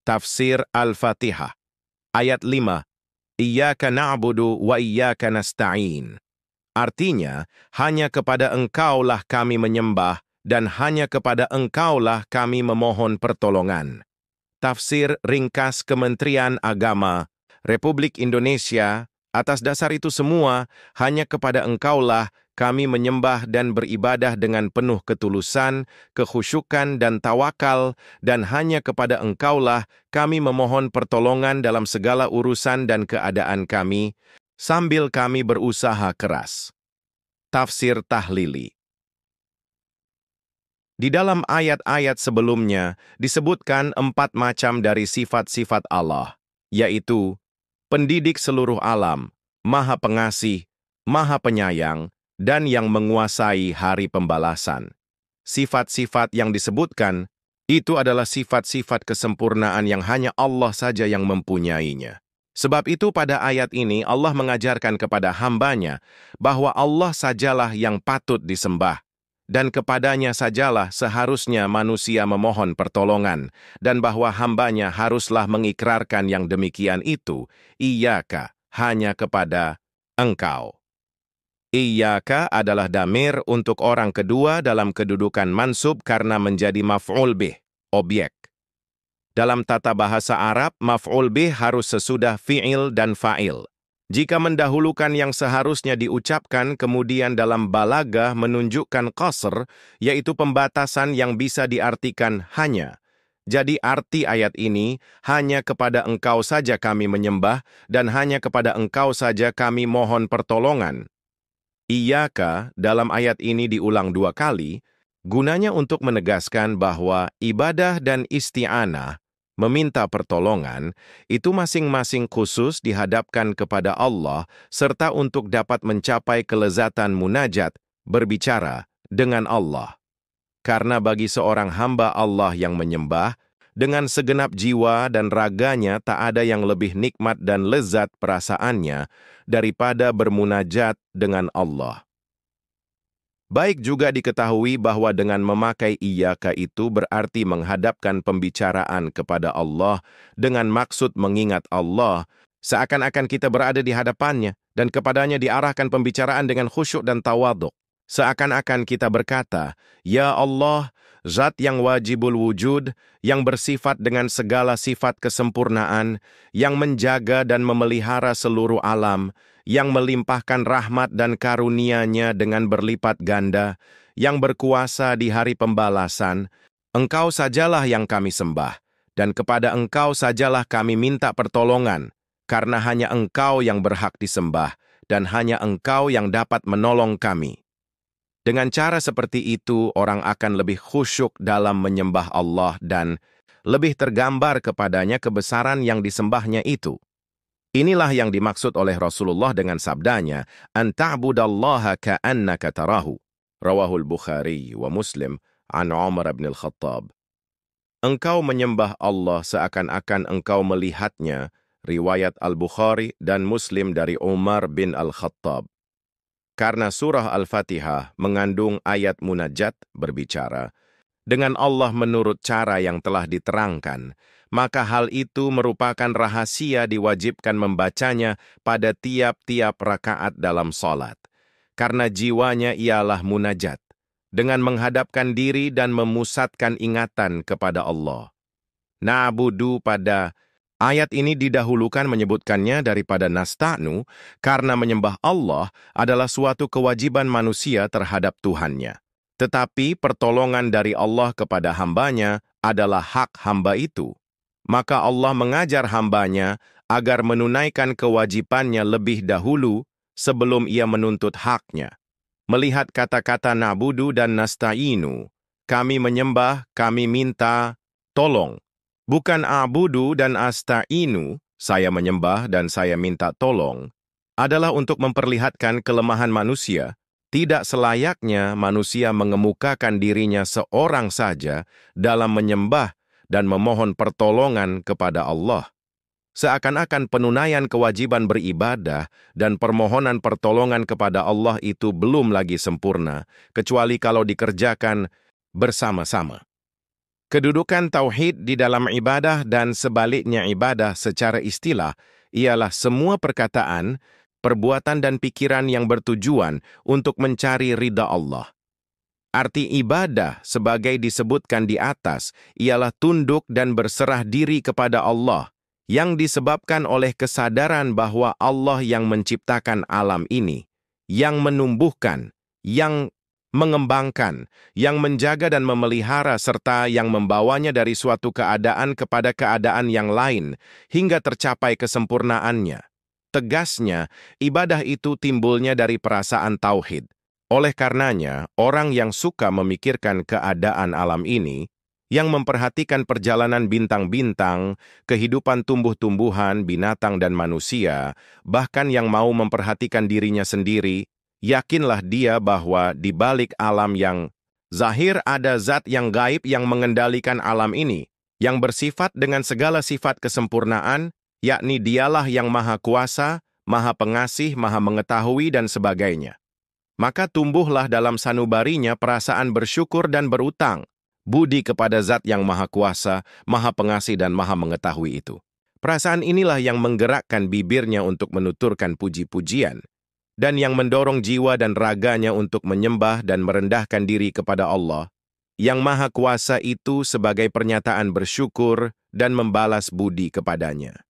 Tafsir Al-Fatihah. Ayat 5. Iyyaka na'budu wa iyyaka nasta'in. Artinya, hanya kepada Engkaulah kami menyembah dan hanya kepada Engkaulah kami memohon pertolongan. Tafsir ringkas Kementerian Agama Republik Indonesia. Atas dasar itu semua, hanya kepada Engkaulah kami menyembah dan beribadah dengan penuh ketulusan, kekhusyukan dan tawakal, dan hanya kepada Engkaulah kami memohon pertolongan dalam segala urusan dan keadaan kami, sambil kami berusaha keras. Tafsir Tahlili. Di dalam ayat-ayat sebelumnya disebutkan 4 macam dari sifat-sifat Allah, yaitu pendidik seluruh alam, Maha Pengasih, Maha Penyayang, dan yang menguasai hari pembalasan. Sifat-sifat yang disebutkan itu adalah sifat-sifat kesempurnaan yang hanya Allah saja yang mempunyainya. Sebab itu pada ayat ini Allah mengajarkan kepada hambanya bahwa Allah sajalah yang patut disembah, dan kepadanya sajalah seharusnya manusia memohon pertolongan, dan bahwa hambanya haruslah mengikrarkan yang demikian itu, Iyyaka, hanya kepada Engkau. Iyyaka adalah damir untuk orang kedua dalam kedudukan mansub karena menjadi maf'ul bih, objek. Dalam tata bahasa Arab, maf'ul bih harus sesudah fi'il dan fa'il. Jika mendahulukan yang seharusnya diucapkan, kemudian dalam balagah menunjukkan qasr, yaitu pembatasan yang bisa diartikan hanya. Jadi arti ayat ini, hanya kepada Engkau saja kami menyembah, dan hanya kepada Engkau saja kami mohon pertolongan. Iyyaka dalam ayat ini diulang 2 kali, gunanya untuk menegaskan bahwa ibadah dan isti'anah, meminta pertolongan, itu masing-masing khusus dihadapkan kepada Allah, serta untuk dapat mencapai kelezatan munajat, berbicara dengan Allah. Karena bagi seorang hamba Allah yang menyembah, dengan segenap jiwa dan raganya tak ada yang lebih nikmat dan lezat perasaannya daripada bermunajat dengan Allah. Baik juga diketahui bahwa dengan memakai iyyaka itu berarti menghadapkan pembicaraan kepada Allah dengan maksud mengingat Allah, seakan-akan kita berada di hadapannya dan kepadanya diarahkan pembicaraan dengan khusyuk dan tawaduk. Seakan-akan kita berkata, Ya Allah, Zat yang wajibul wujud, yang bersifat dengan segala sifat kesempurnaan, yang menjaga dan memelihara seluruh alam, yang melimpahkan rahmat dan karunia-Nya dengan berlipat ganda, yang berkuasa di hari pembalasan, Engkau sajalah yang kami sembah, dan kepada Engkau sajalah kami minta pertolongan, karena hanya Engkau yang berhak disembah, dan hanya Engkau yang dapat menolong kami. Dengan cara seperti itu, orang akan lebih khusyuk dalam menyembah Allah dan lebih tergambar kepadanya kebesaran yang disembahnya itu. Inilah yang dimaksud oleh Rasulullah dengan sabdanya, "An ta'budallaha ka'annaka tarahu." Rawahul Bukhari wa Muslim an Umar bin Al-Khattab. Engkau menyembah Allah seakan-akan engkau melihatnya, riwayat Al-Bukhari dan Muslim dari Umar bin Al-Khattab. Karena surah Al-Fatihah mengandung ayat munajat berbicara dengan Allah menurut cara yang telah diterangkan, maka hal itu merupakan rahasia diwajibkan membacanya pada tiap-tiap rakaat dalam salat. Karena jiwanya ialah munajat, dengan menghadapkan diri dan memusatkan ingatan kepada Allah. Na'budu pada ayat ini didahulukan menyebutkannya daripada nasta'nu, karena menyembah Allah adalah suatu kewajiban manusia terhadap Tuhannya. Tetapi pertolongan dari Allah kepada hambanya adalah hak hamba itu. Maka Allah mengajar hambanya agar menunaikan kewajibannya lebih dahulu sebelum ia menuntut haknya. Melihat kata-kata na'budu dan nasta'inu, kami menyembah, kami minta tolong. Bukan a'budu dan asta'inu, saya menyembah dan saya minta tolong, adalah untuk memperlihatkan kelemahan manusia. Tidak selayaknya manusia mengemukakan dirinya seorang saja dalam menyembah dan memohon pertolongan kepada Allah. Seakan-akan penunaian kewajiban beribadah dan permohonan pertolongan kepada Allah itu belum lagi sempurna, kecuali kalau dikerjakan bersama-sama. Kedudukan tauhid di dalam ibadah dan sebaliknya ibadah secara istilah ialah semua perkataan, perbuatan dan pikiran yang bertujuan untuk mencari ridha Allah. Arti ibadah sebagai disebutkan di atas ialah tunduk dan berserah diri kepada Allah yang disebabkan oleh kesadaran bahwa Allah yang menciptakan alam ini, yang menumbuhkan, yang mengembangkan, yang menjaga dan memelihara serta yang membawanya dari suatu keadaan kepada keadaan yang lain hingga tercapai kesempurnaannya. Tegasnya, ibadah itu timbulnya dari perasaan tauhid. Oleh karenanya, orang yang suka memikirkan keadaan alam ini, yang memperhatikan perjalanan bintang-bintang, kehidupan tumbuh-tumbuhan, binatang dan manusia, bahkan yang mau memperhatikan dirinya sendiri, yakinlah dia bahwa di balik alam yang zahir ada zat yang gaib yang mengendalikan alam ini, yang bersifat dengan segala sifat kesempurnaan, yakni dialah yang maha kuasa, maha pengasih, maha mengetahui dan sebagainya. Maka tumbuhlah dalam sanubarinya perasaan bersyukur dan berutang, budi kepada zat yang maha kuasa, maha pengasih dan maha mengetahui itu. Perasaan inilah yang menggerakkan bibirnya untuk menuturkan puji-pujian, dan yang mendorong jiwa dan raganya untuk menyembah dan merendahkan diri kepada Allah, yang maha kuasa itu sebagai pernyataan bersyukur dan membalas budi kepadanya.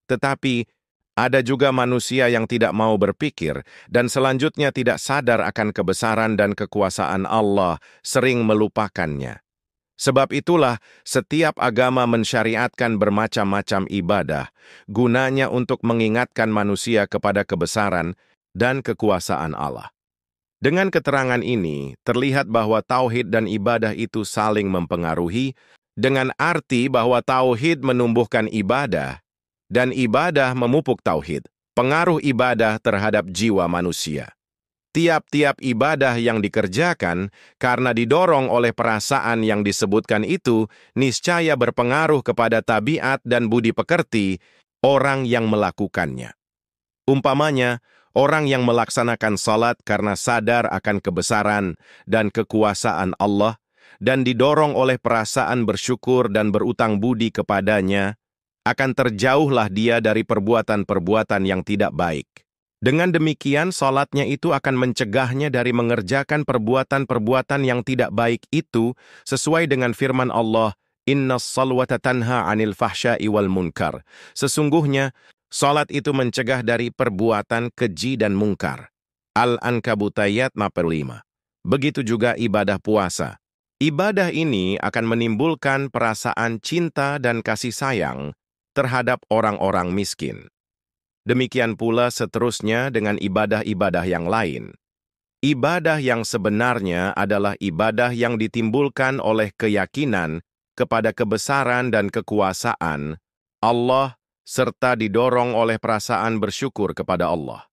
Tetapi, ada juga manusia yang tidak mau berpikir dan selanjutnya tidak sadar akan kebesaran dan kekuasaan Allah, sering melupakannya. Sebab itulah setiap agama mensyariatkan bermacam-macam ibadah, gunanya untuk mengingatkan manusia kepada kebesaran dan kekuasaan Allah. Dengan keterangan ini, terlihat bahwa tauhid dan ibadah itu saling mempengaruhi, dengan arti bahwa tauhid menumbuhkan ibadah, dan ibadah memupuk tauhid, pengaruh ibadah terhadap jiwa manusia. Tiap-tiap ibadah yang dikerjakan karena didorong oleh perasaan yang disebutkan itu, niscaya berpengaruh kepada tabiat dan budi pekerti orang yang melakukannya. Umpamanya, orang yang melaksanakan salat karena sadar akan kebesaran dan kekuasaan Allah, dan didorong oleh perasaan bersyukur dan berutang budi kepadanya, akan terjauhlah dia dari perbuatan-perbuatan yang tidak baik. Dengan demikian, salatnya itu akan mencegahnya dari mengerjakan perbuatan-perbuatan yang tidak baik itu sesuai dengan firman Allah, Innas salwata tanha 'anil fahsya'i wal munkar. Sesungguhnya, salat itu mencegah dari perbuatan keji dan mungkar. Al-Ankabut ayat 45. Begitu juga ibadah puasa. Ibadah ini akan menimbulkan perasaan cinta dan kasih sayang terhadap orang-orang miskin. Demikian pula seterusnya dengan ibadah-ibadah yang lain. Ibadah yang sebenarnya adalah ibadah yang ditimbulkan oleh keyakinan kepada kebesaran dan kekuasaan Allah serta didorong oleh perasaan bersyukur kepada Allah.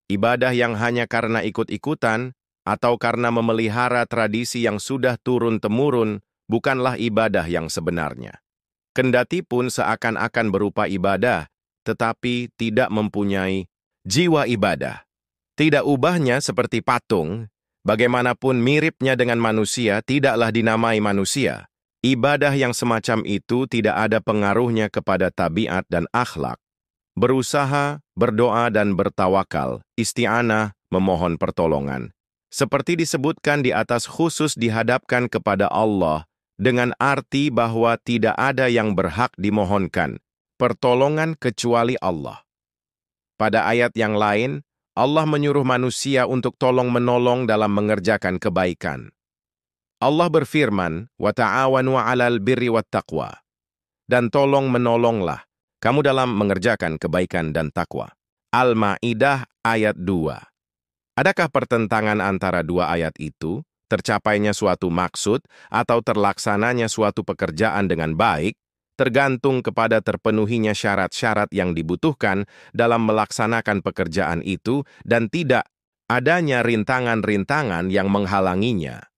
Ibadah yang hanya karena ikut-ikutan atau karena memelihara tradisi yang sudah turun-temurun bukanlah ibadah yang sebenarnya. Kendati pun seakan-akan berupa ibadah, tetapi tidak mempunyai jiwa ibadah. Tidak ubahnya seperti patung, bagaimanapun miripnya dengan manusia tidaklah dinamai manusia. Ibadah yang semacam itu tidak ada pengaruhnya kepada tabiat dan akhlak. Berusaha, berdoa dan bertawakal, isti'anah, memohon pertolongan. Seperti disebutkan di atas khusus dihadapkan kepada Allah, dengan arti bahwa tidak ada yang berhak dimohonkan pertolongan kecuali Allah. Pada ayat yang lain, Allah menyuruh manusia untuk tolong-menolong dalam mengerjakan kebaikan. Allah berfirman, "Wata'awanu 'alal birri wattaqwa." Dan tolong-menolonglah kamu dalam mengerjakan kebaikan dan takwa. Al-Ma'idah ayat 2. Adakah pertentangan antara dua ayat itu? Tercapainya suatu maksud atau terlaksananya suatu pekerjaan dengan baik, tergantung kepada terpenuhinya syarat-syarat yang dibutuhkan dalam melaksanakan pekerjaan itu dan tidak adanya rintangan-rintangan yang menghalanginya.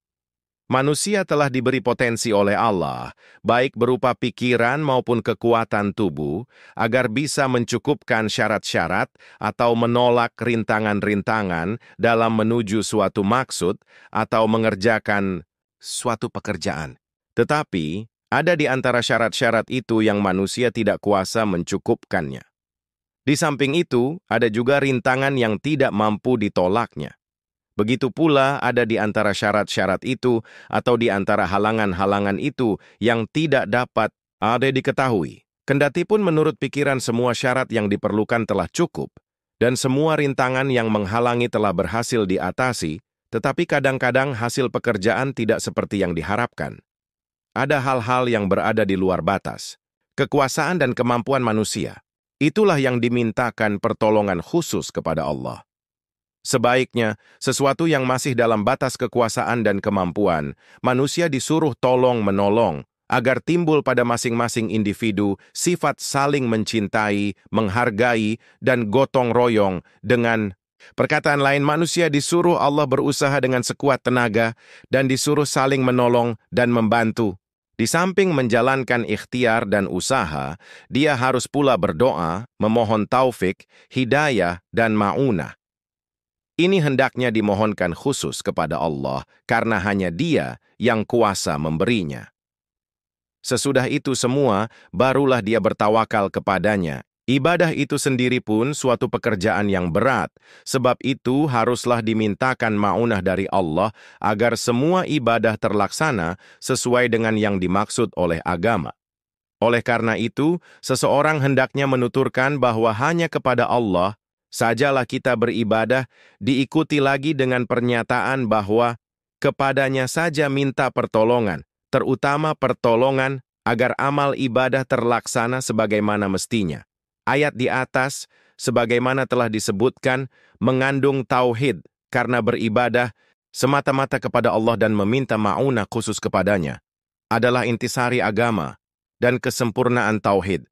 Manusia telah diberi potensi oleh Allah, baik berupa pikiran maupun kekuatan tubuh, agar bisa mencukupkan syarat-syarat atau menolak rintangan-rintangan dalam menuju suatu maksud atau mengerjakan suatu pekerjaan. Tetapi, Ada di antara syarat-syarat itu yang manusia tidak kuasa mencukupkannya. Di samping itu, ada juga rintangan yang tidak mampu ditolaknya. Begitu pula ada di antara syarat-syarat itu atau di antara halangan-halangan itu yang tidak dapat ada diketahui. Kendati pun menurut pikiran semua syarat yang diperlukan telah cukup, dan semua rintangan yang menghalangi telah berhasil diatasi, tetapi kadang-kadang hasil pekerjaan tidak seperti yang diharapkan. Ada hal-hal yang berada di luar batas, kekuasaan dan kemampuan manusia. Itulah yang dimintakan pertolongan khusus kepada Allah. Sebaiknya, sesuatu yang masih dalam batas kekuasaan dan kemampuan, manusia disuruh tolong-menolong, agar timbul pada masing-masing individu sifat saling mencintai, menghargai, dan gotong royong dengan perkataan lain manusia disuruh Allah berusaha dengan sekuat tenaga dan disuruh saling menolong dan membantu. Di samping menjalankan ikhtiar dan usaha, dia harus pula berdoa, memohon taufik, hidayah, dan ma'unah. Ini hendaknya dimohonkan khusus kepada Allah karena hanya Dia yang kuasa memberinya. Sesudah itu semua, barulah dia bertawakal kepadanya. Ibadah itu sendiri pun suatu pekerjaan yang berat, sebab itu haruslah dimintakan ma'unah dari Allah agar semua ibadah terlaksana sesuai dengan yang dimaksud oleh agama. Oleh karena itu, seseorang hendaknya menuturkan bahwa hanya kepada Allah sajalah kita beribadah, diikuti lagi dengan pernyataan bahwa kepadanya saja minta pertolongan, terutama pertolongan agar amal ibadah terlaksana sebagaimana mestinya. Ayat di atas, sebagaimana telah disebutkan, mengandung tauhid karena beribadah semata-mata kepada Allah dan meminta ma'unah khusus kepadanya adalah intisari agama dan kesempurnaan tauhid.